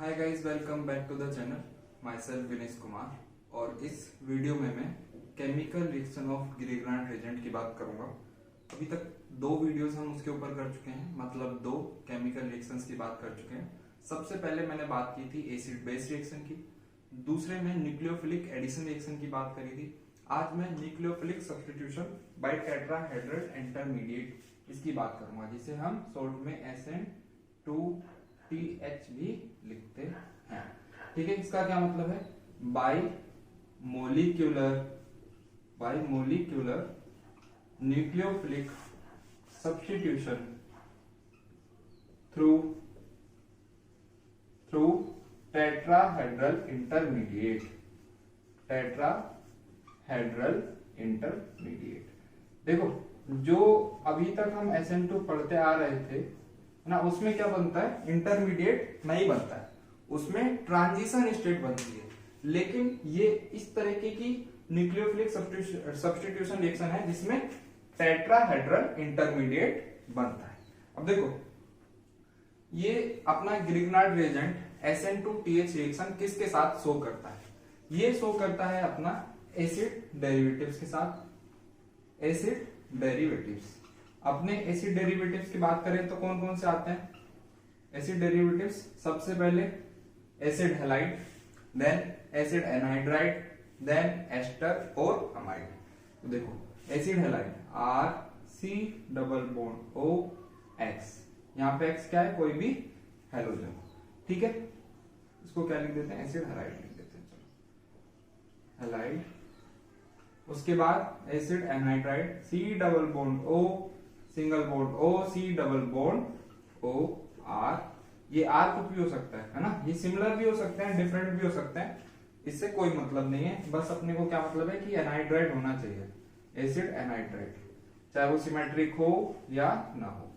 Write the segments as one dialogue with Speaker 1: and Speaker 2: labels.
Speaker 1: Hi guys, welcome back to the channel. Myself Vinesh Kumar. और इस video में मैं chemical reaction of Grignard reagent की बात करूंगा। अभी तक दो वीडियोस हम उसके ऊपर कर चुके हैं, मतलब दो केमिकल रिएक्शंस की बात कर चुके हैं। सबसे पहले मैंने बात की थी एसिड बेस रिएक्शन की, दूसरे में न्यूक्लियोफिलिक एडिशन रिएक्शन की बात करी थी। आज मैं nucleophilic substitution by tetrahedral intermediate इसकी बात करूंगा, जिसे हम शॉर्ट में SN2TH भी लिखते हैं। ठीक है, इसका क्या मतलब है? Bimolecular nucleophilic substitution through tetrahedral intermediate. देखो, जो अभी तक हम SN2 पढ़ते आ रहे थे ना, उसमें क्या बनता है? इंटरमीडिएट नहीं बनता है, उसमें ट्रांजिशन स्टेट बनती है। लेकिन ये इस तरीके की न्यूक्लियोफिलिक सब्स्टिट्यूशन रिएक्शन है जिसमें टेट्राहेड्रल इंटरमीडिएट बनता है। अब देखो, ये अपना ग्रिग्नार्ड रिएजेंट SN2TH रिएक्शन किसके साथ शो करता है? ये शो करता है अपना एसिड डेरिवेटिव्स के साथ। एसिड डेरिवेटिव्स, अपने एसिड डेरिवेटिव्स की बात करें तो कौन कौन से आते हैं एसिड डेरिवेटिव्स? सबसे पहले acid halide, then acid anhydride, then ester और अमाइड। तो देखो, एसिड हैलाइड RC≡OX, यहाँ पे X क्या है? कोई भी हैलोजन। ठीक है, इसको क्या लिख देते हैं? एसिड हैलाइड लिख देते हैं। चलो, हैलाइड। उसके बाद acid anhydride C≡O, single bond O, C≡OR। ये R कुछ भी हो सकता है ना, ये सिमिलर भी हो सकते हैं, डिफरेंट भी हो सकते हैं, इससे कोई मतलब नहीं है। बस अपने को क्या मतलब है कि एनहाइड्राइड होना चाहिए, एसिड एनहाइड्राइड, चाहे वो सिमेट्रिक हो या ना हो।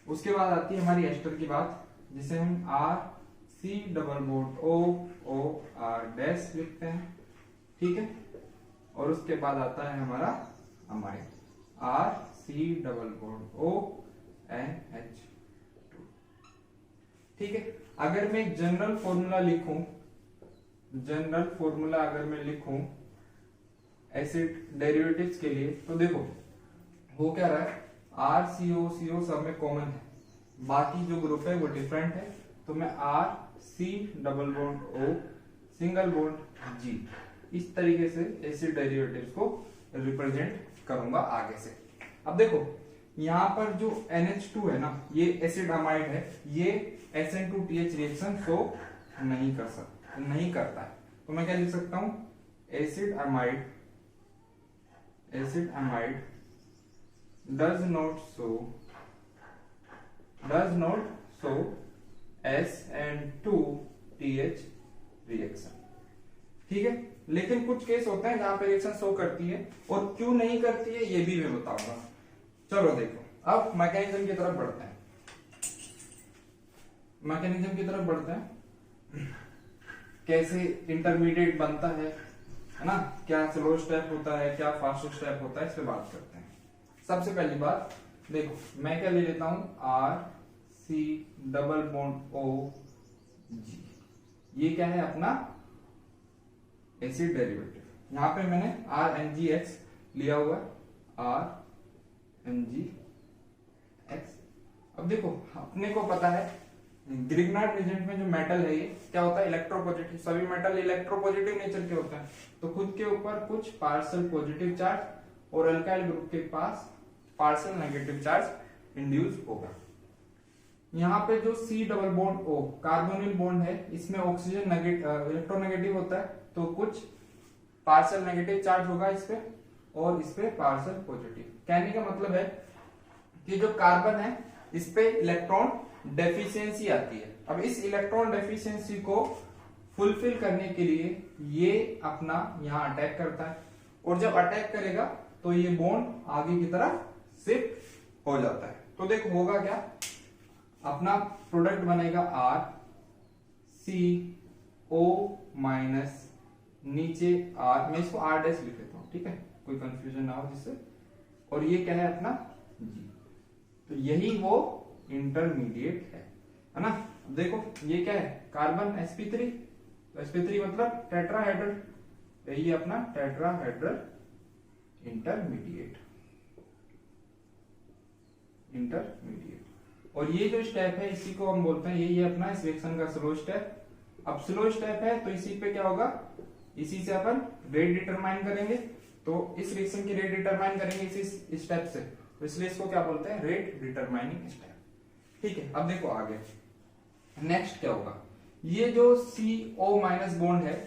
Speaker 1: उसके बाद आती है हमारी एस्टर की बात, जिसे हम RC≡OOR' लिखते हैं। ठीक है, और उसके बाद आता है हमारा अमाइड RC≡ONH2। ठीक है, अगर मैं जनरल फॉर्मूला अगर मैं लिखूं एसिड डेरिवेटिव्स के लिए, तो देखो वो क्या रहा है? RCO सब में कॉमन है, बाकी जो ग्रुप है वो डिफरेंट है। तो मैं RC≡O सिंगल बॉन्ड G, इस तरीके से एसिड डेरिवेटिव्स को रिप्रेजेंट करूंगा आगे से। अब देखो, यहाँ पर जो NH2 है ना, ये एसिड अमाइड है, ये SN2TH रिएक्शन शो नहीं करता है। तो मैं क्या लिख सकता हूं? Acid amide does not show SN2TH reaction. ठीक है, लेकिन कुछ केस होते हैं जहां पे रिएक्शन शो करती है, और क्यों नहीं करती है ये भी मैं बताऊंगा। चलो देखो, अब मैकेनिज्म की तरफ बढ़ते हैं। कैसे इंटरमीडिएट बनता है ना, क्या स्लो स्टेप होता है, क्या फास्ट स्टेप होता है, इस पे बात करते हैं। सबसे पहली बात देखो, मैं क्या ले लेता हूं? RC≡OG, ये क्या है? अपना एसिड डेरिवेटिव। यहां पे मैंने RNGX लिया हुआ है, RNGX। अब देखो, अपने को पता है ग्रिग्नार्ड रिएजेंट में जो मेटल है, ये क्या होता है? इलेक्ट्रोपॉजिटिव। सभी मेटल इलेक्ट्रोपॉजिटिव नेचर के होते हैं, तो खुद के ऊपर कुछ पार्शियल पॉजिटिव चार्ज और अल्काइल ग्रुप के पास पार्शियल नेगेटिव चार्ज इंड्यूस होगा। यहाँ पे जो C≡O कार्बोनिल बॉन्ड है, इसमें ऑक्सीजन इलेक्ट्रोनेगेटिव होता है, तो कुछ पार्शियल नेगेटिव चार्ज होगा इस पे, और इस पे पार्शियल पॉजिटिव। कहने का मतलब है कि जो कार्बन है, इस पे इलेक्ट्रॉन डेफिशिएंसी आती है। अब इस इलेक्ट्रॉन डेफिशिएंसी को फुलफिल करने के लिए ये अपना यहाँ अटैक करता है, और जब अटैक करेगा तो ये बॉन्ड आगे की तरफ शिफ्ट हो जाता है। तो देखो होगा क्या? अपना प्रोडक्ट बनेगा RCO- नीचे R, मैं इसको R' लिख लेता हूं, ठीक है, कोई कंफ्यूजन ना हो जिससे। और ये क्या है? अपना G। तो यही वो इंटरमीडिएट है ना। देखो ये क्या है, कार्बन sp3, sp3 मतलब टेट्राहेड्रल, ये अपना टेट्राहेड्रल इंटरमीडिएट। और ये जो स्टेप है इसी को हम बोलते हैं, ये अपना इस रिएक्शन का स्लो स्टेप। अब स्लो स्टेप है तो इसी पे क्या होगा, इसी से अपन रेट डिटरमाइन करेंगे, तो इस रिएक्शन की रेट डिटरमाइन करेंगे इसी स्टेप से, तो इसलिए इसको क्या बोलते हैं, रेट डिटरमाइनिंग स्टेप। ठीक है, अब देखो आगे नेक्स्ट क्या होगा, ये जो CO माइनस बॉन्ड है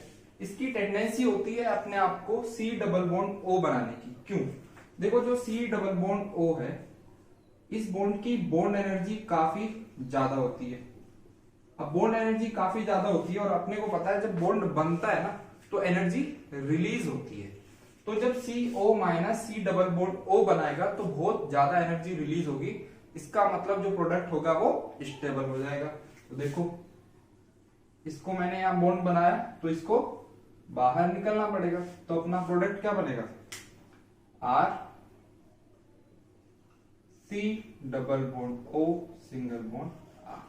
Speaker 1: इसकी टेंडेंसी होती है अपने आप को C डबल बॉन्ड O बनाने की। क्यों, देखो जो C डबल बॉन्ड O है इस बॉन्ड की बॉन्ड एनर्जी काफी ज्यादा होती है। अब बॉन्ड एनर्जी काफी ज्यादा होती है और अपने को पता है जब बॉन्ड बनता है ना तो एनर्जी रिलीज होती है, तो जब CO minus C double bond O बनाएगा तो बहुत ज्यादा एनर्जी रिलीज होगी, इसका मतलब जो प्रोडक्ट होगा वो स्टेबल हो जाएगा। तो देखो इसको मैंने यहां बॉन्ड बनाया तो इसको बाहर निकलना पड़ेगा, तो अपना प्रोडक्ट क्या बनेगा, R C double bond O single bond R।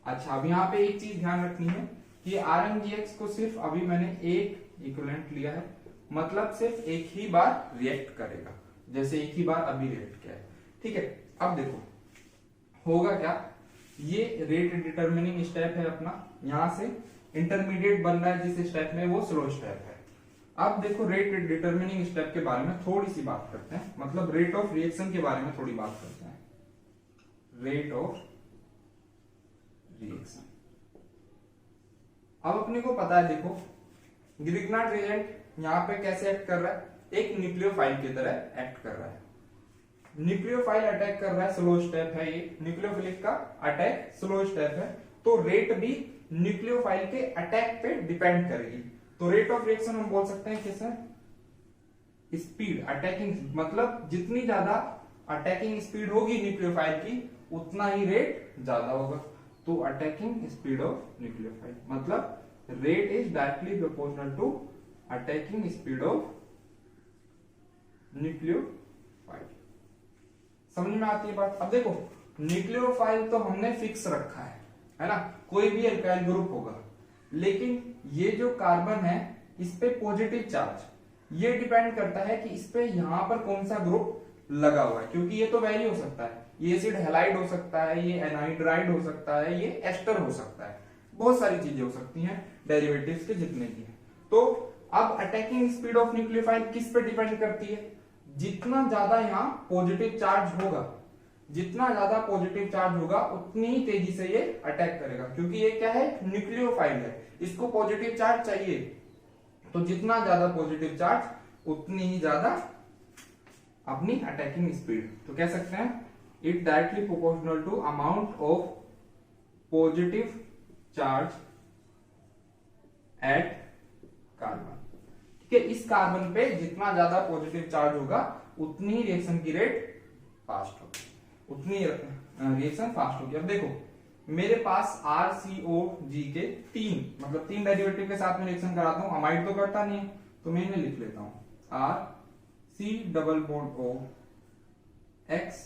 Speaker 1: अच्छा, अब यहाँ पे एक चीज ध्यान रखनी है कि RMGX को सिर्फ अभी मैंने एक इक्विवेलेंट लिया है, मतलब सिर्फ एक ही बार रिएक्ट करेगा, जैसे एक ही बार अभी रिएक्ट किया है। ठीक है, अब देखो होगा क्या, ये रेट डिटरमिनिंग स्टेप है अपना, यहां से इंटरमीडिएट बन रहा है जिस स्टेप में वो स्लो स्टेप है। अब देखो रेट डिटरमिनिंग स्टेप के बारे में थोड़ी सी बात करते हैं, मतलब रेट ऑफ रिएक्शन के बारे में थोड़ी बात करते हैं। रेट ऑफ रिएक्शन, अब अपने को पता है, देखो ग्रिग्नार्ड रिएजेंट यहाँ पे कैसे एक्ट कर रहा है, एक न्यूक्लियोफाइल की तरह एक्ट कर रहा है। न्यूक्लियोफाइल अटैक कर रहा है, स्लो स्टेप है ये, न्यूक्लियोफिलिक का अटैक स्लो स्टेप है, तो रेट भी न्यूक्लियोफाइल के अटैक पे डिपेंड करेगी। तो रेट ऑफ रिएक्शन हम बोल सकते हैं कैसे, स्पीड अटैकिंग, मतलब जितनी ज्यादा अटैकिंग स्पीड होगी न्यूक्लियोफाइल की उतना ही रेट ज्यादा होगा। तो अटैकिंग स्पीड ऑफ न्यूक्लियोफाइल मतलब rate is directly proportional to attacking speed of nucleophile. समझ में आती है बात। अब देखो न्यूक्लियोफाइल तो हमने फिक्स रखा है ना, कोई भी अल्काइल ग्रुप होगा, लेकिन ये जो कार्बन है इस पे पॉजिटिव चार्ज, ये डिपेंड करता है कि इस पे यहां पर कौन सा ग्रुप लगा हुआ है, क्योंकि ये तो वैरी हो सकता है, ये एसिड हैलाइड हो सकता है, ये एनाइड्राइड हो सकता है, ये एस्टर हो सकता है, बहुत सारी चीजें हो सकती हैं डेरिवेटिव्स के जितने भी हैं। तो अब अटैकिंग स्पीड ऑफ न्यूक्लियोफाइल किस पे डिपेंड करती है, जितना ज्यादा यहाँ पॉजिटिव चार्ज होगा, जितना ज्यादा पॉजिटिव चार्ज होगा उतनी ही तेजी से ये अटैक करेगा, क्योंकि ये क्या है, न्यूक्लियोफाइल है, इसको पॉजिटिव चार्ज चाहिए, तो जितना ज्यादा पॉजिटिव चार्ज उतनी ही ज्यादा अपनी अटैकिंग स्पीड। तो कह सकते हैं it directly proportional to amount of positive charge at carbon. ठीक है, इस कार्बन पे जितना ज्यादा पॉजिटिव चार्ज होगा उतनी ही रिएक्शन की रेट फास्ट होगी, उतनी रिएक्शन फास्ट होगी। अब देखो मेरे पास RCOG के तीन डेरिवेटिव के साथ में रिएक्शन कराता हूं, अमाइड तो करता नहीं है, तो मैं इन्हें लिख लेता हूं RC double bond O X,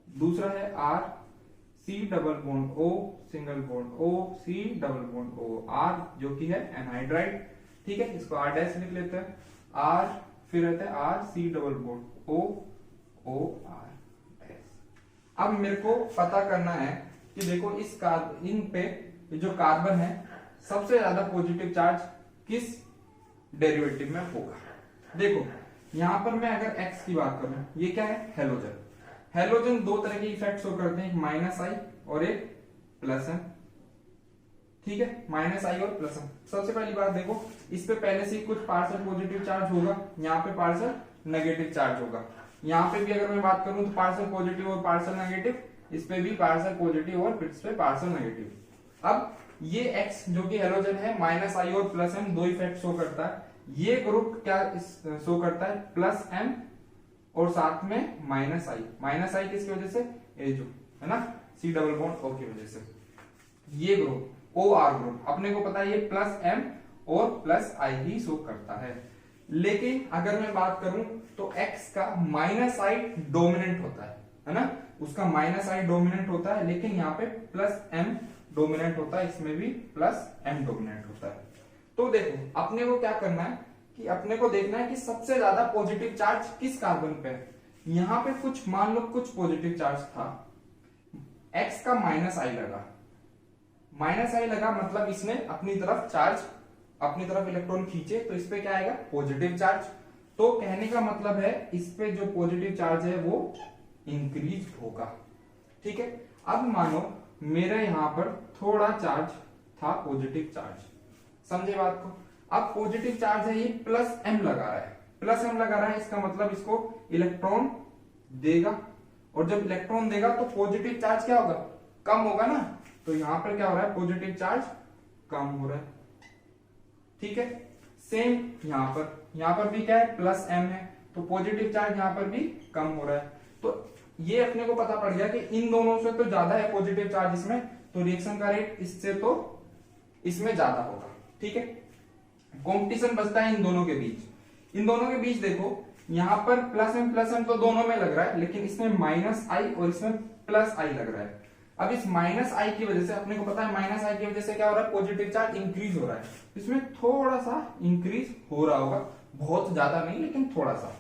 Speaker 1: दूसरा है RC double bond O single bond O C double bond O R जो कि है एनहाइड्राइड। ठीक है, इसको R डैश लिख लेते हैं, R फिर रहता है RC double bond O O R dash. अब मेरे को पता करना है कि देखो इन पे जो कार्बन है सबसे ज्यादा पॉजिटिव चार्ज किस डेरिवेटिव में होगा। देखो यहां पर मैं अगर X की बात करूं, ये क्या है, हेलोजन। हेलोजन दो तरह के इफेक्ट्स शो करते हैं, एक -I और एक +M। ठीक है, -I और +M। सबसे पहली बात देखो, इस पे पहले से ही कुछ पार्शियल पॉजिटिव चार्ज होगा, यहाँ पे पार्शियल नेगेटिव चार्ज होगा। यहाँ पे भी अगर मैं बात करूं तो पार्शियल पॉजिटिव और पार्शियल नेगेटिव, इस पे भी पार्शियल पॉजिटिव और इस पे पार्शियल नेगेटिव। अब ये X जो कि हेलोजन है, -I और +M दो इफेक्ट शो करता है। ये ग्रुप क्या शो करता है, +M और साथ में -I किसकी वजह से, ये जो है ना C डबल बॉन्ड O की वजह से। ये ग्रुप OR ग्रुप अपने को पता है ये +M और +I ही शो करता है। लेकिन अगर मैं बात करूं तो X का -I डोमिनेंट होता है ना, उसका -I डोमिनेंट होता है, लेकिन यहाँ पे +M डोमिनेंट होता है, इसमें भी प्लस एम डोमिनेंट होता है। तो देखो अपने को क्या करना है कि अपने को देखना है कि सबसे ज्यादा पॉजिटिव चार्ज किस कार्बन पे है। यहाँ पे कुछ मान लो कुछ पॉजिटिव चार्ज था, X का माइनस आई लगा, माइनस आई लगा मतलब इसने अपनी तरफ चार्ज, अपनी तरफ इलेक्ट्रॉन खींचे, तो इस पे क्या आएगा पॉजिटिव चार्ज। तो कहने का मतलब है इस पे जो पॉजिटिव चार्ज है वो इंक्रीज होगा। ठीक है, अब मानो मेरे यहां पर थोड़ा चार्ज था, पॉजिटिव चार्ज, समझे बात को। अब पॉजिटिव चार्ज है, ये प्लस एम लगा रहा है, प्लस एम लगा रहा है, इसका मतलब इसको इलेक्ट्रॉन देगा, और जब इलेक्ट्रॉन देगा तो पॉजिटिव चार्ज क्या होगा, कम होगा ना। तो यहां पर क्या हो रहा है, पॉजिटिव चार्ज कम हो रहा है। ठीक है, सेम यहां पर भी क्या है, प्लस एम है, तो पॉजिटिव चार्ज यहां पर भी कम हो रहा है। तो ये अपने को पता पड़ गया कि इन दोनों से तो ज्यादा है पॉजिटिव चार्ज इसमें, तो रिएक्शन का रेट इससे तो इसमें ज्यादा होगा। ठीक है, कंपटीशन बचता है इन दोनों के बीच। इन दोनों के बीच देखो यहाँ पर प्लस एम तो दोनों में लग रहा है, लेकिन इसमें माइनस आई और इसमें प्लस आई लग रहा है। अब इस माइनस आई की वजह से अपने को पता है माइनस आई की वजह से क्या हो रहा है, पॉजिटिव चार्ज इंक्रीज हो रहा है, इसमें थोड़ा सा इंक्रीज हो रहा होगा, बहुत ज्यादा नहीं लेकिन थोड़ा सा।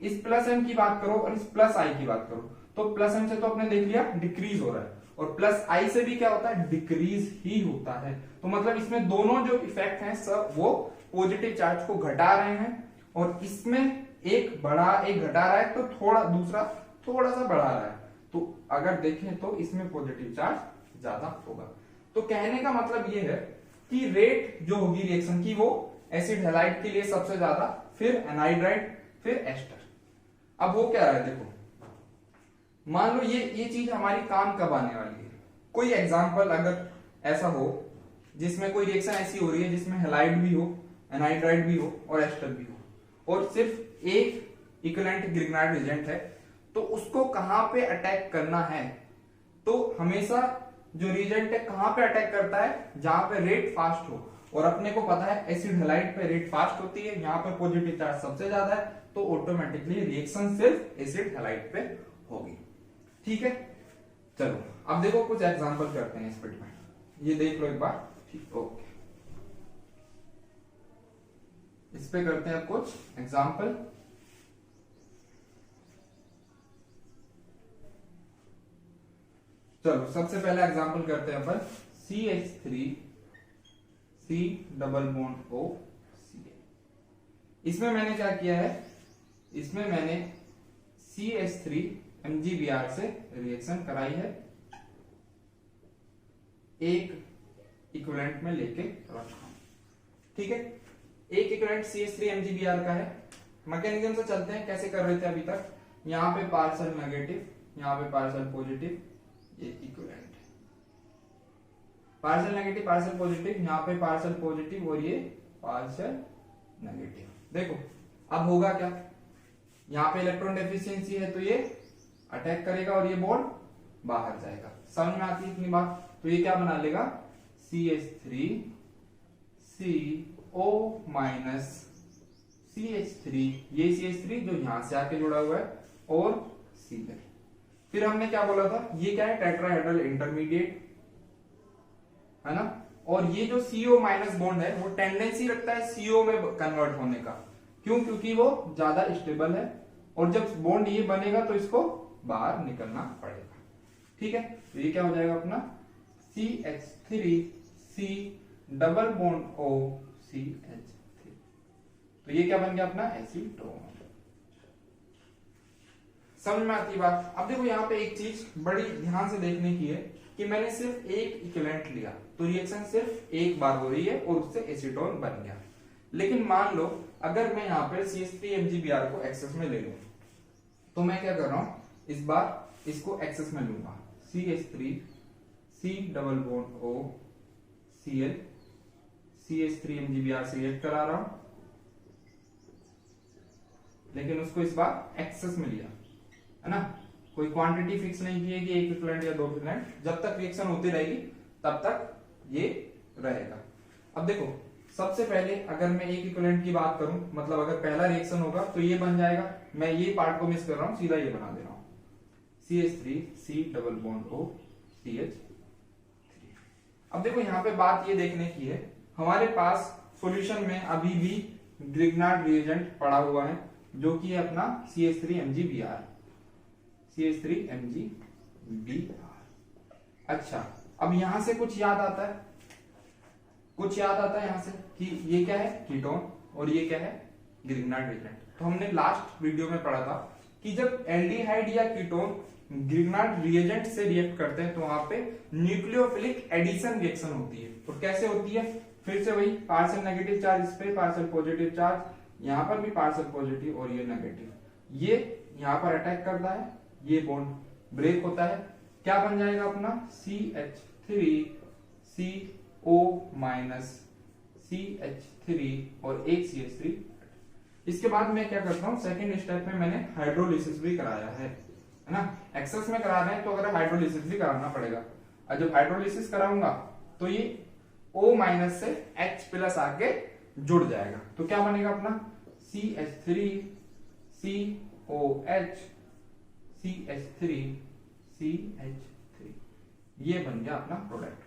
Speaker 1: इस प्लस एम की बात करो और इस प्लस आई की बात करो, तो प्लस एम से तो आपने देख लिया डिक्रीज हो रहा है, और प्लस आई से भी क्या होता है, डिक्रीज ही होता है। तो मतलब इसमें दोनों जो इफेक्ट हैं सब वो पॉजिटिव चार्ज को घटा रहे हैं, और इसमें एक बढ़ा एक घटा रहा है, तो थोड़ा दूसरा थोड़ा सा बढ़ा रहा है। तो अगर देखें तो इसमें पॉजिटिव चार्ज ज्यादा होगा। तो कहने का मतलब ये है कि रेट जो होगी रिएक्शन की वो एसिड हैलाइड के लिए सबसे ज्यादा, फिर एनाइड्राइड, फिर एस्टर। अब वो क्या है, देखो मान लो ये चीज हमारी काम कब आने वाली है। कोई एग्जांपल अगर ऐसा हो जिसमें कोई रिएक्शन ऐसी हो रही है जिसमें हैलाइड भी हो, एनाइड्राइड भी हो और एस्टर भी हो, और सिर्फ एक इक्विवेलेंट ग्रिग्नार्ड रिएजेंट है, तो उसको कहां पे अटैक करना है। तो हमेशा जो रिएजेंट है कहां पे अटैक करता है, जहां पे रेट फास्ट हो, और अपने को पता है एसिड हैलाइड पे रेट फास्ट होती है, यहाँ पे पॉजिटिव चार्ज सबसे ज्यादा है, तो ऑटोमेटिकली रिएक्शन सिर्फ एसिड हैलाइड पे होगी। ठीक है, चलो अब देखो कुछ एग्जांपल करते हैं इस पे डिपेंड, ये देख लो एक बार। ठीक, ओके, इस पे करते हैं कुछ एग्जांपल। चलो सबसे पहला एग्जांपल करते हैं अपन CH3 C double bond O Cl। इसमें मैंने क्या किया है, इसमें मैंने CH3 MgBr से रिएक्शन कराई है, एक इक्विवेलेंट में लेके रखा। ठीक है, एक इक्विवेलेंट CH3 MgBr का है। मैकेनिज्म से चलते हैं, कैसे कर रहे थे अभी तक। यहाँ पे पार्शियल नेगेटिव, यहाँ पे पार्शियल पॉजिटिव, ये इक्विवेलेंट है। पार्शियल नेगेटिव पार्शियल पॉजिटिव, यहाँ पे पार्शियल पॉजिटिव और ये पार्शियल नेगेटिव। देखो अब होगा क्या, यहाँ पे इलेक्ट्रॉन डेफिशिएंसी है तो ये अटैक करेगा और ये बॉन्ड बाहर जाएगा। समझ में आती है इतनी बात। तो ये क्या बना लेगा, CH3 CO माइनस CH3, ये CH3 जो यहां से आके जुड़ा हुआ है, और Cl। फिर हमने क्या बोला था, ये क्या है, टेट्राहेड्रल इंटरमीडिएट है ना। और ये जो CO माइनस बॉन्ड है वो टेंडेंसी रखता है CO में कन्वर्ट होने का। क्यों, क्योंकि वो ज्यादा स्टेबल है, और जब बॉन्ड ये बनेगा तो इसको बाहर निकलना पड़ेगा। ठीक है, तो ये क्या हो जाएगा अपना CH3 C double bond O CH3। तो ये क्या बन गया अपना एसीटोन। समझ में आती बात। अब देखो यहाँ पे एक चीज बड़ी ध्यान से देखने की है कि मैंने सिर्फ एक इक्विवेलेंट लिया, तो रिएक्शन सिर्फ एक बार हो रही है और उससे एसीटोन बन गया। लेकिन मान लो अगर मैं यहाँ पे CH3 MgBr को एक्सेस में ले लूं, तो मैं क्या कर रहा हूं, इस बार इसको एक्सेस में लूंगा, CH3 C double bond O Cl, CH3 MgBr से रिएक्ट करा रहा हूं, लेकिन उसको इस बार एक्सेस में लिया है ना। कोई क्वांटिटी फिक्स नहीं की है कि एक इक्विवेलेंट या दो इक्विवेलेंट, जब तक रिएक्शन होती रहेगी तब तक ये रहेगा। अब देखो सबसे पहले अगर मैं एक इक्विवेलेंट की बात करूं, मतलब अगर पहला रिएक्शन होगा तो ये बन जाएगा, मैं ये पार्ट को मिस कर रहा हूं, सीधा ये बना दे रहा हूं, CH3 C double bond O CH3। अब देखो यहाँ पे बात ये देखने की है, हमारे पास सॉल्यूशन में अभी भी ग्रिग्नार्ड रिएजेंट पड़ा हुआ है जो कि है अपना CH3MgBr, CH3MgBr। अच्छा, अब यहां से कुछ याद आता है, यहां से कि ये क्या है कीटोन और ये क्या है ग्रिग्नार्ड रिएजेंट। तो हमने लास्ट वीडियो में पढ़ा था कि जब एल्डिहाइड या कीटोन ग्रिग्नार्ड रिएजेंट से रिएक्ट करते हैं तो वहां पे न्यूक्लियोफिलिक एडिशन रिएक्शन होती है। और कैसे होती है, फिर से वही पार्शियल नेगेटिव चार्ज इस पे, पार्शियल पॉजिटिव चार्ज, यहां पर भी पार्शियल पॉजिटिव और ये नेगेटिव, ये यहां पर अटैक करता है, ये बॉन्ड ब्रेक होता है, क्या बन जाएगा अपना CH3CO CH3 और एक CH3। इसके बाद मैं क्या करता हूं, सेकंड स्टेप में मैंने हाइड्रोलिसिस भी कराया है ना, एक्सेस में करा रहे हैं तो अगर हाइड्रोलिसिस भी कराना पड़ेगा। और जब हाइड्रोलिसिस कराऊंगा तो ये O- से H+ आके जुड़ जाएगा, तो क्या बनेगा अपना CH3COH CH3CH3, ये बन गया अपना प्रोडक्ट।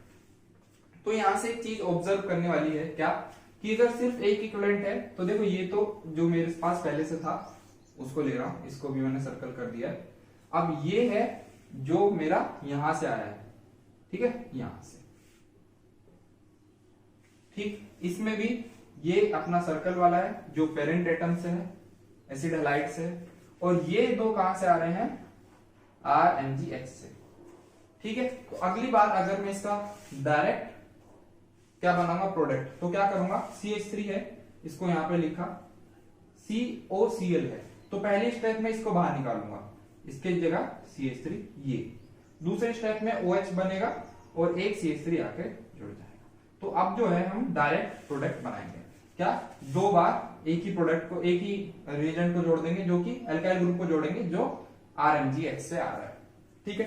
Speaker 1: तो यहां से एक चीज ऑब्जर्व करने वाली है क्या, कि अगर सिर्फ एक इक्विवेलेंट है तो देखो ये तो जो मेरे पास पहले से था उसको ले रहा हूं, इसको भी मैंने सर्कल कर दिया है। अब ये है जो मेरा यहां से आया है, ठीक है, यहां से, ठीक, इसमें भी ये अपना सर्कल वाला है जो पेरेंट एटम से है, एसिड हैलाइड से है, और ये दो कहां से आ रहे हैं RMgH से, ठीक है। तो अगली बार अगर मैं इसका डायरेक्ट क्या बनाऊंगा प्रोडक्ट, तो क्या करूंगा, CH3 है, इसको यहां पे लिखा, COCl है, तो पहले स्टेप में इसको बाहर निकालूंगा, इसके जगह CH3, ये दूसरे स्टेप में OH बनेगा और एक CH3 आके जुड़ जाएगा। तो अब जो है हम डायरेक्ट प्रोडक्ट बनाएंगे, क्या, दो बार एक ही प्रोडक्ट को, एक ही रिएजेंट को जोड़ देंगे जो कि अल्काइल ग्रुप को जोड़ेंगे जो RMgH से आ रहा है, ठीक है।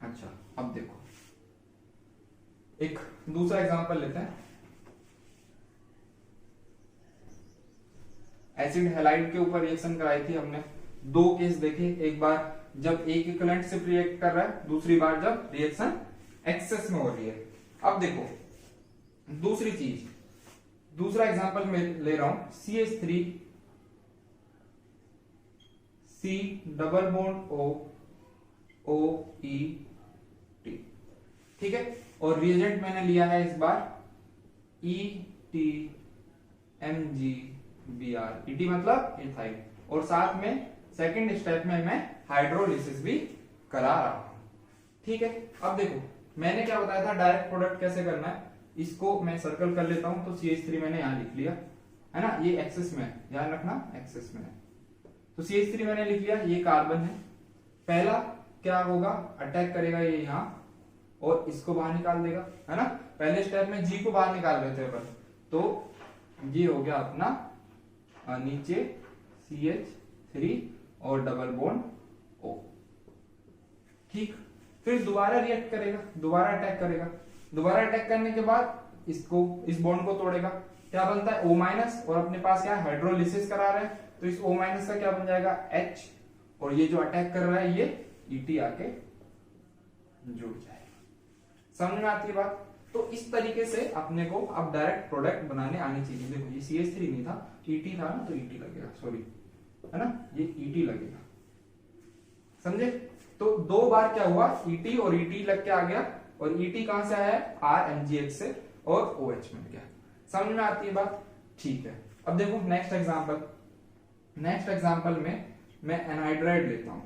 Speaker 1: अच्छा, अब देखो एक दूसरा एग्जांपल लेते हैं, एसिड हैलाइड के ऊपर रिएक्शन कराई थी हमने, दो केस देखे, एक बार जब एक इक्विवेलेंट से रिएक्ट कर रहा है, दूसरी बार जब रिएक्शन एक्सेस में हो रही है। अब देखो दूसरी चीज, दूसरा एग्जांपल मैं ले रहा हूं, CH3 C double bond O OET, ठीक है, और रिएजेंट मैंने लिया है इस बार ETMgBr, ET मतलब इथाइल, और साथ में सेकंड स्टेप में मैं हाइड्रोलिसिस भी करा रहा हूं, ठीक है। अब देखो मैंने क्या बताया था डायरेक्ट प्रोडक्ट कैसे करना है, इसको मैं सर्कल कर लेता हूं, तो CH3 मैंने यहां लिख लिया है ना, ये एक्सेस में, ध्यान रखना एक्सेस में है, तो CH3 मैंने लिख लिया, ये कार्बन है, पहला क्या होगा, अटैक करेगा ये यहां और इसको बाहर निकाल देगा, है ना, पहले स्टेप में G को बाहर निकाल रहे थे अपन, तो ये हो गया अपना नीचे CH3 और डबल बॉन्ड O, ठीक। फिर दोबारा रिएक्ट करेगा, दोबारा अटैक करेगा, दोबारा अटैक करने के बाद इसको, इस बॉन्ड को तोड़ेगा, क्या बनता है O- और अपने पास क्या हाइड्रोलिसिस करा रहे हैं, तो इस O- का क्या बन जाएगा H, और ये जो अटैक कर रहा है ये ET आके जुड़ जाएगा। समझ में आती है बात। तो इस तरीके से अपने को अब डायरेक्ट प्रोडक्ट बनाने आनी चाहिए। देखो ये CH3 नहीं था, ET था ना, तो ET लगेगा, सॉरी, है ना, ये ET लगेगा, समझे। तो दो बार क्या हुआ, ET और ET लग के आ गया, और ET कहां से आया है, RMgH से, और OH मिल गया। समझ में आती है बात, ठीक है। अब देखो नेक्स्ट एग्जांपल, नेक्स्ट एग्जांपल में मैं एनहाइड्राइड लेता हूं,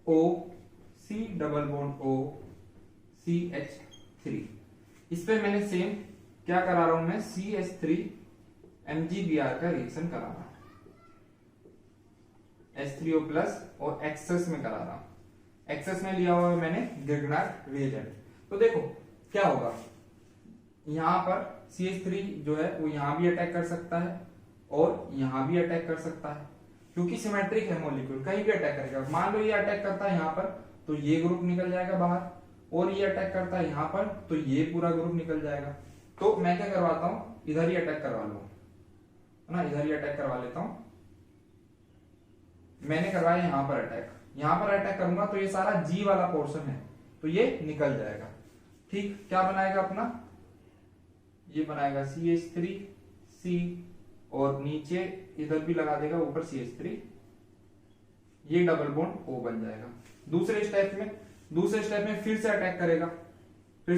Speaker 1: O C double bond O CH3, इस पे मैंने सेम क्या करा रहा हूं मैं, CH3MgBr का रिएक्शन करा रहा हूं, H3O प्लस, और एक्सेस में करा रहा हूं, एक्सेस में लिया हुआ है मैंने ग्रिग्नार्ड रिएजेंट। तो देखो क्या होगा, यहां पर CH3 जो है वो यहां भी अटैक कर सकता है और यहां भी अटैक कर सकता है, क्योंकि सिमेट्रिक है मॉलिक्यूल, कहीं भी अटैक करेगा। मान लो ये अटैक करता है यहां पर, तो ये ग्रुप निकल जाएगा बाहर, और ये अटैक करता है यहां पर, तो ये पूरा ग्रुप निकल जाएगा। तो मैं क्या करवाता हूं, इधर ही अटैक करवा लूं, है ना, इधर ही अटैक करवा लेता हूं। मैंने करवाया यहां पर अटैक, यहां पर अटैक करूंगा तो ये सारा G वाला पोर्शन है, तो ये निकल जाएगा, ठीक, क्या बनाएगा अपना, ये बनाएगा CH3 C और नीचे इधर भी लगा देगा ऊपर CH3, ये डबल बॉन्ड O बन जाएगा। दूसरे स्टेप में फिर से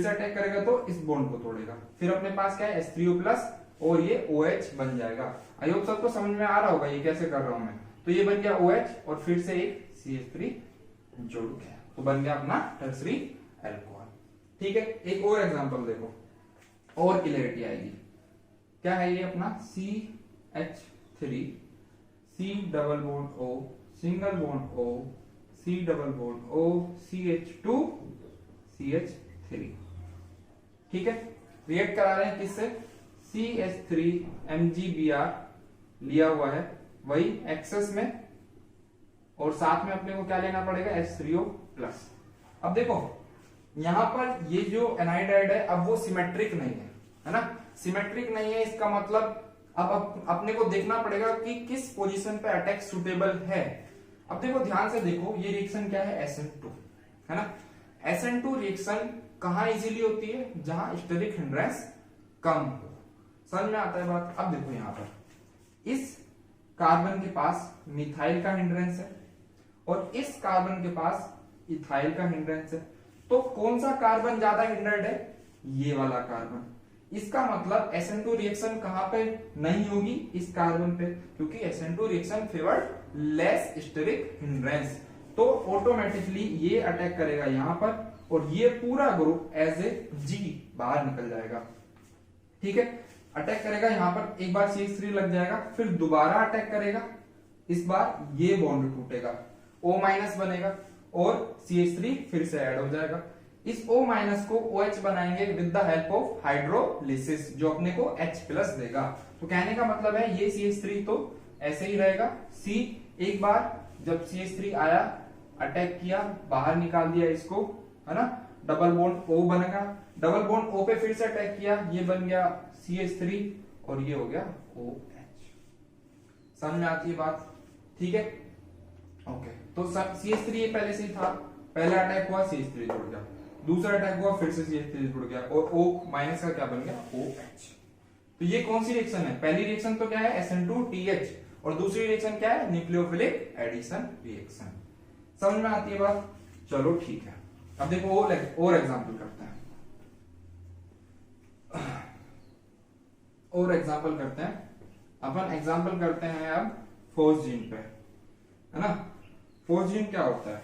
Speaker 1: अटैक करेगा तो इस बॉन्ड को तोड़ेगा, फिर अपने पास क्या है H3O प्लस और ये OH बन जाएगा। आई होप सबको समझ में आ रहा होगा ये कैसे कर रहा हूं मैं। तो ये बन गया OH और फिर से एक CH3 जोड़ गया, तो बन गया अपना टर्सरी अल्कोहल। ठीक है, एक और एग्जांपल देखो और क्लियरिटी आएगी। क्या है ये अपना CH3 C double bond O single bond O C double bond O CH2 CH3। ठीक है, रिएक्ट करा रहे हैं किससे, CH3 MgBr लिया हुआ है वही एक्सेस में और साथ में अपने को क्या लेना पड़ेगा H3O प्लस। अब देखो यहां पर ये जो एनाइडाइड है अब वो सिमेट्रिक नहीं है ना, सिमेट्रिक नहीं है, इसका मतलब अब अपने को देखना पड़ेगा कि किस पोजीशन पे अटैक सुटेबल है। अब देखो ध्यान से देखो, ये रिएक्शन क्या है SN2 है ना, SN2 रिएक्शन कहां इजीली होती है, जहां स्टेरिक हिंड्रेंस कम हो। समझ में आता है बात। अब देखो यहां पर इस कार्बन के पास मिथाइल का हिंड्रेंस है और इस कार्बन के पास इथाइल का हिंड्रेंस है, तो कौन सा कार्बन ज्यादा हिंड्रेड है, ये वाला कार्बन। इसका मतलब SN2 रिएक्शन कहां पे नहीं होगी, इस कार्बन पे, क्योंकि SN2 reaction favoured less steric hindrance, तो ऑटोमेटिकली ये अटैक करेगा यहां पर और ये पूरा ग्रुप एज ए G बाहर निकल जाएगा। ठीक है, अटैक करेगा यहां पर, एक बार CH3 लग जाएगा, फिर दोबारा अटैक करेगा, इस बार ये बॉन्ड टूटेगा, O- बनेगा और CH3 फिर से ऐड हो जाएगा। इस O- को OH बनाएंगे with the help of hydrolysis, जो अपने को H प्लस देगा। तो कहने का मतलब है ये CH3 तो ऐसे ही रहेगा, C एक बार जब CH3 आया अटैक किया बाहर निकाल दिया इसको, है ना, डबल बॉन्ड O बनेगा, डबल बॉन्ड O पे फिर से अटैक किया, ये बन गया CH3 और ये हो गया OH। समझ में आती है बात। ठीक है, ओके, तो CH3 ये पहले से ही था, पहला अटैक हुआ CH3 जुड़ गया, दूसरा अटैक हुआ फिर से CH3 जुड़ गया और O माइनस का क्या बन गया OH। तो ये कौन सी रिएक्शन है, पहली रिएक्शन तो क्या है SN2TH और दूसरी रिएक्शन क्या है न्यूक्लियोफिलिक एडिशन रिएक्शन। समझ में आती है बात। चलो ठीक है, अब देखो और एग्जांपल करते हैं, और एग्जांपल करते हैं अपन, एग्जांपल करते हैं अब फोस्जीन पे, है ना। फोस्जीन क्या होता है,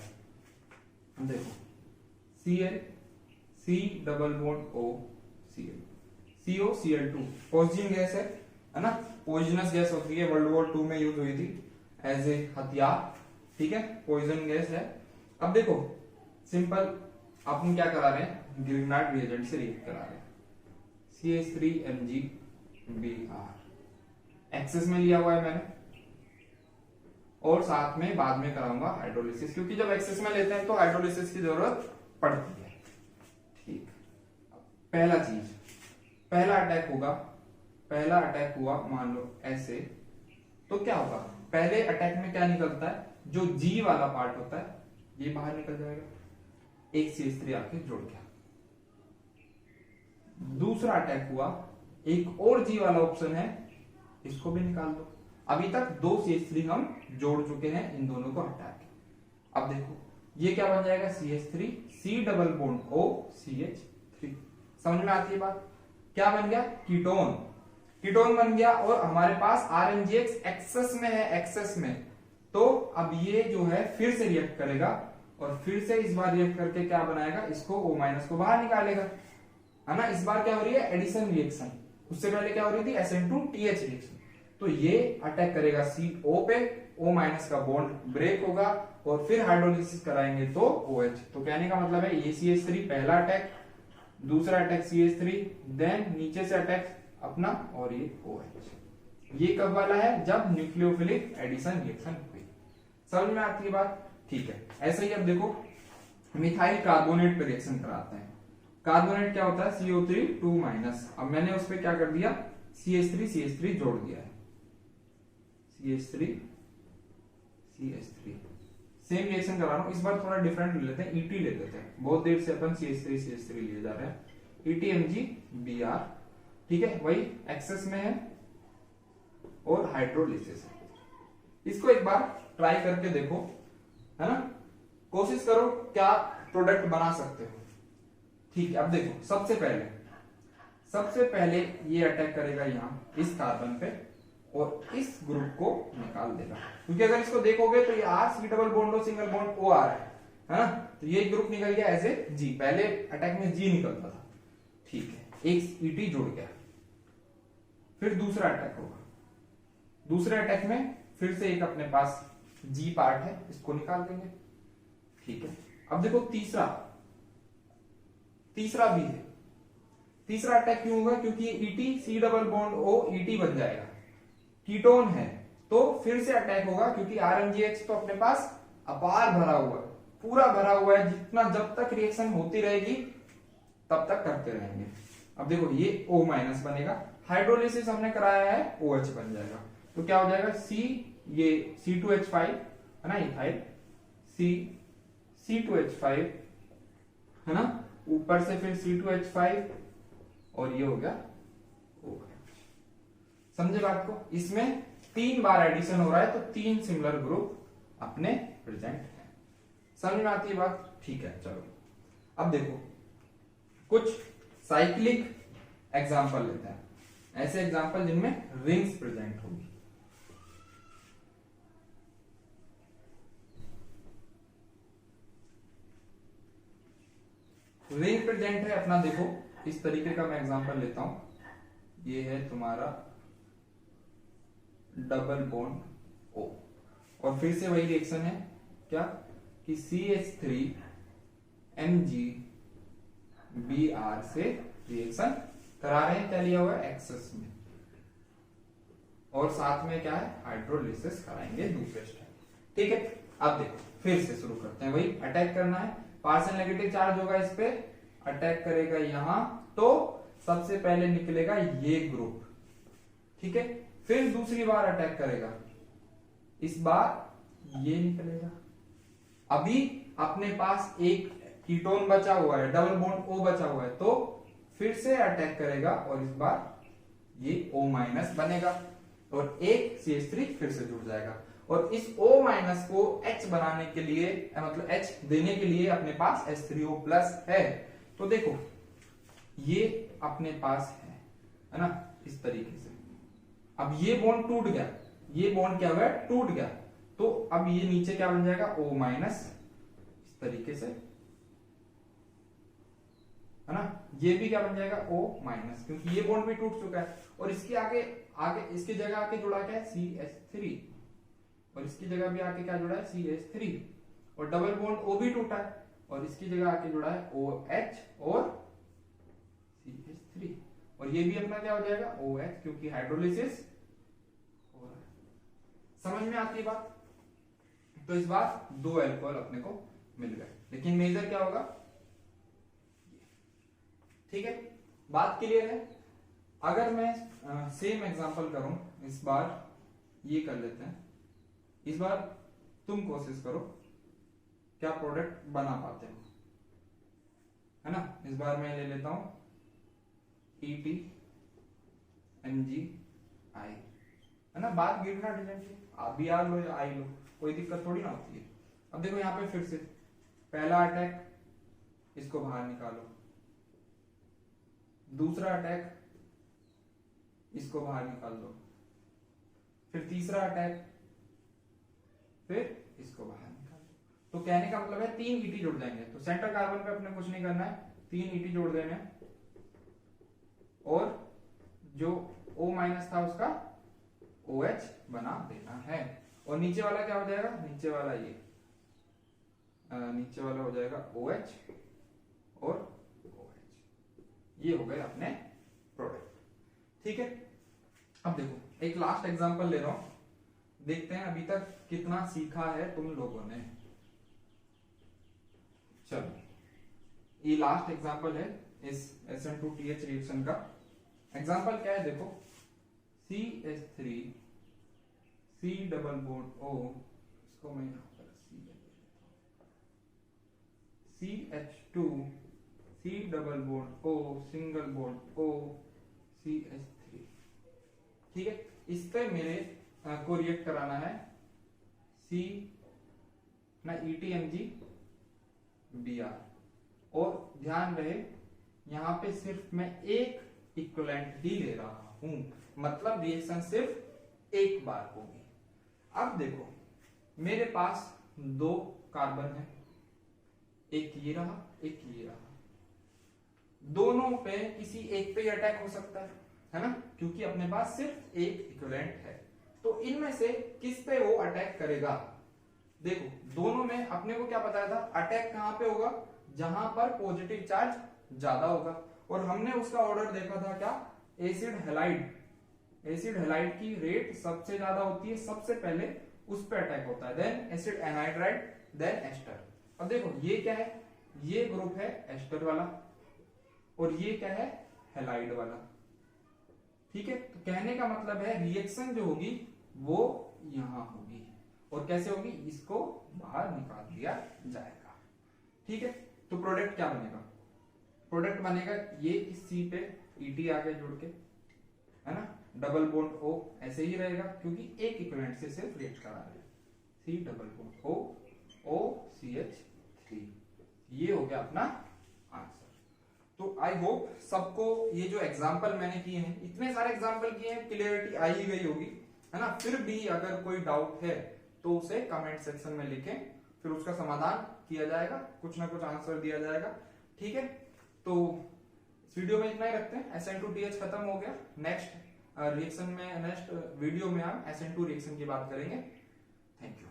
Speaker 1: देखो Cl C double bond O Cl COCl2 phosgene gas है ना, पॉइजनस गैस होती है, वर्ल्ड वॉर 2 में यूज हुई थी एज ए हथियार। ठीक है, पॉइजन गैस है। अब देखो सिंपल अपन क्या करा रहे हैं, ग्रिग्नार्ड रिएजेंट से रिएक्ट करा रहे हैं, CH3MgBr एक्सेस में लिया हुआ है मैंने और साथ में बाद में कराऊंगा हाइड्रोलिसिस, क्योंकि जब एक्सेस में लेते हैं तो हाइड्रोलिसिस की जरूरत पड़ती है। ठीक, पहला चीज, पहला अटैक हुआ मान लो ऐसे, तो क्या होगा, पहले अटैक में क्या निकलता है, जो G वाला पार्ट होता है ये बाहर निकल जाएगा, एक CH3 आके जुड़ गया। दूसरा अटैक हुआ, एक और G वाला ऑप्शन है, इसको भी निकाल दो। अभी तक 2 CH3 हम जोड़ चुके हैं, इन दोनों को हटा के। अब देखो ये क्या बन जाएगा CH3 C double bond O CH3। समझ में आती है बात। क्या बन गया, कीटोन, कीटोन बन गया और हमारे पास RNGX एक्सेस में है, एक्सेस में, तो अब ये जो है फिर से रिएक्ट करेगा और फिर से इस बार रिएक्ट करके क्या बनाएगा, इसको O- को बाहर निकालेगा, है ना। इस बार क्या हो रही है एडिशन रिएक्शन, उससे पहले क्या हो रही थी SN2TH रिएक्शन। तो ये अटैक करेगा CO पे, O- का बॉन्ड ब्रेक होगा और फिर हाइड्रोलिसिस कराएंगे तो OH। तो कहने का मतलब है ये CH3 पहला अटैक, दूसरा अटैक CH3, देन नीचे से अटैक अपना और ये OH। ये कब वाला है, जब न्यूक्लियोफिलिक एडिशन रिएक्शन हुई। समझ में आती है बात। ठीक है, ऐसे ही अब देखो मिथाइल कार्बोनेट पे रिएक्शन कराते हैं। कार्बोनेट क्या होता है CO3 अब मैंने उस पर क्या कर दिया, CH3 जोड़ दिया है, CH3 सेम रिएक्शन करा रहा हूं, इस बार थोड़ा डिफरेंट ले लेते हैं, ईटी ले लेते हैं। बहुत देर से अपन CH3 लिए जा रहे हैं, ETMgBr, ठीक है, वही एक्सेस में है और हाइड्रोलिसिस है। इसको एक बार ट्राई करके देखो, है ना, कोशिश करो क्या प्रोडक्ट बना सकते हो। ठीक है, अब देखो सबसे पहले ये अटैक करेगा यहाँ इस कार्बन पे और इस ग्रुप को निकाल देगा, क्योंकि अगर इसको देखोगे तो ये R C double bond O single bond O आ रहा है ना, तो ये ग्रुप निकल गया एज ए G, पहले अटैक में G निकलता था, ठीक है, एक ET जुड़ गया। फिर दूसरा अटैक होगा, दूसरे अटैक में फिर से एक अपने पास G पार्ट है, इसको निकाल देंगे, ठीक है। अब देखो तीसरा भी है, तीसरा अटैक क्यों होगा, क्योंकि ये ET C double bond O ET बन जाएगा, कीटोन है, तो फिर से अटैक होगा, क्योंकि RMGH तो अपने पास अपार भरा हुआ है, पूरा भरा हुआ है, जितना जब तक रिएक्शन होती रहेगी तब तक करते रहेंगे। अब देखो ये O माइनस बनेगा, हाइड्रोलिसिस हमने कराया है, OH बन जाएगा, तो क्या हो जाएगा ये C2H5 है ना, इथाइल C2H5 है ना, ऊपर से फिर C2H5 और ये हो गया OH। समझे बात को, इसमें 3 बार एडिशन हो रहा है, तो 3 सिमिलर ग्रुप अपने प्रेजेंट है। समझ में आती है बात, ठीक है। चलो अब देखो कुछ साइक्लिक एग्जांपल लेते हैं, ऐसे एग्जांपल जिनमें रिंग्स प्रेजेंट होगी। रिंग प्रेजेंट है अपना, देखो इस तरीके का मैं एग्जांपल लेता हूं, ये है तुम्हारा डबल बॉन्ड O, और फिर से वही रिएक्शन है क्या कि CH3 MgBr से रिएक्शन करा रहे हैं, क्या लिया हुआ है एक्सेस में, और साथ में क्या है हाइड्रोलिसिस कराएंगे दूसरे स्टेप, ठीक है। अब देखो फिर से शुरू करते हैं, वही अटैक करना है, पार्शियल नेगेटिव चार्ज होगा इस पे, अटैक करेगा यहां, तो सबसे पहले निकलेगा ये ग्रुप, ठीक है, फिर दूसरी बार अटैक करेगा, इस बार ये निकलेगा। अभी अपने पास एक कीटोन बचा हुआ है, डबल बॉन्ड O बचा हुआ है, तो फिर से अटैक करेगा और इस बार ये O माइनस बनेगा और एक CH3 फिर से जुड़ जाएगा, और इस O माइनस को H बनाने के लिए, मतलब H देने के लिए अपने पास H3O प्लस है, तो देखो ये अपने पास है ना, इस तरीके से। अब ये बॉन्ड टूट गया, ये बॉन्ड क्या हुआ टूट गया, तो अब ये नीचे क्या बन जाएगा O माइनस, इस तरीके से, है ना, ये भी क्या बन जाएगा O माइनस, क्योंकि ये बॉन्ड भी टूट चुका है, और इसके आगे इसकी जगह आके जुड़ा क्या है CH3, और इसकी जगह भी आके क्या जुड़ा है CH3, और डबल बॉन्ड O भी टूटा है, और इसकी जगह आके जुड़ा है OH और CH3, और ये भी अपना क्या हो जाएगा OH, क्योंकि हाइड्रोलिसिस हो रहा है। समझ में आती है बात, तो इस बार 2 अल्कोहल अपने को मिल गए, लेकिन मेजर क्या होगा, ठीक है, बात क्लियर है। अगर मैं सेम एग्जांपल करूं, इस बार ये कर लेते हैं, इस बार तुम कोशिश करो क्या प्रोडक्ट बना पाते हो, है ना। इस बार मैं ले लेता हूं ET MgI, है ना, बात गिरना डिजाइन की, आप भी आर लो या आई लो, कोई दिक्कत थोड़ी ना होती है। अब देखो यहाँ पे फिर से पहला अटैक, इसको बाहर निकालो, दूसरा अटैक, इसको बाहर निकाल दो, फिर तीसरा अटैक, फिर इसको बाहर निकाल दो। तो कहने का मतलब है 3 ET जोड़ देंगे, तो सेंटर कार्बन पे अपने कुछ नहीं करना है, 3 ET जोड़ देने, और जो O माइनस था उसका OH बना देना है, और नीचे वाला क्या हो जाएगा, नीचे वाला ये नीचे वाला हो जाएगा OH और OH, ये हो गए अपने प्रोडक्ट, ठीक है। अब देखो एक लास्ट एग्जांपल ले रहा हूं, देखते हैं अभी तक कितना सीखा है तुम लोगों ने। चलो ये लास्ट एग्जांपल है इस SN2TH रिएक्शन का। एग्जांपल क्या है देखो, CH3 C double bond O, इसको मैं यहां पर C CH2 C double bond O single bond O CH3। ठीक है, इस पे मेरे को रिएक्ट कराना है C ना ETMG Br। और ध्यान रहे यहां पे सिर्फ मैं एक इक्विवेलेंट ही ले रहा हूं, मतलब रिएक्शन सिर्फ एक बार होगी। अब देखो मेरे पास दो कार्बन है, एक ये रहा एक ये रहा, दोनों पे किसी एक पे अटैक हो सकता है ना, क्योंकि अपने पास सिर्फ एक इक्विवेलेंट है। तो इनमें से किस पे वो अटैक करेगा? देखो दोनों में अपने को क्या बताया था, अटैक कहां पे होगा, जहां पर पॉजिटिव चार्ज ज्यादा होगा। और हमने उसका ऑर्डर देखा था क्या, एसिड हैलाइड। एसिड हैलाइड की रेट सबसे ज्यादा होती है, सबसे पहले उस पे अटैक होता है, then acid anhydride, then ester. अब देखो ये क्या है, ये ग्रुप है एस्टर वाला और ये क्या है, हैलाइड वाला। ठीक है, तो कहने का मतलब है रिएक्शन जो होगी वो यहां होगी। और कैसे होगी, इसको बाहर निकाल दिया जाएगा। ठीक है, तो प्रोडक्ट क्या बनेगा, प्रोडक्ट बनेगा ये इस सी पे ET आगे जुड़ के, है ना, डबल बॉन्ड O ऐसे ही रहेगा क्योंकि एक इक्विवेलेंट से सिर्फ रिएक्ट करा रहे हैं। C double bond O O CH3, ये हो गया अपना आंसर। तो आई होप सबको ये जो एग्जाम्पल मैंने किए हैं, इतने सारे एग्जाम्पल किए हैं, क्लियरिटी आ ही गई होगी, है ना। फिर भी अगर कोई डाउट है तो उसे कमेंट सेक्शन में लिखें, फिर उसका समाधान किया जाएगा, कुछ ना कुछ आंसर दिया जाएगा। ठीक है, तो इस वीडियो में इतना ही रखते हैं। SN2TH खत्म हो गया। नेक्स्ट रिएक्शन में, नेक्स्ट वीडियो में हम SN2 रिएक्शन की बात करेंगे। Thank you.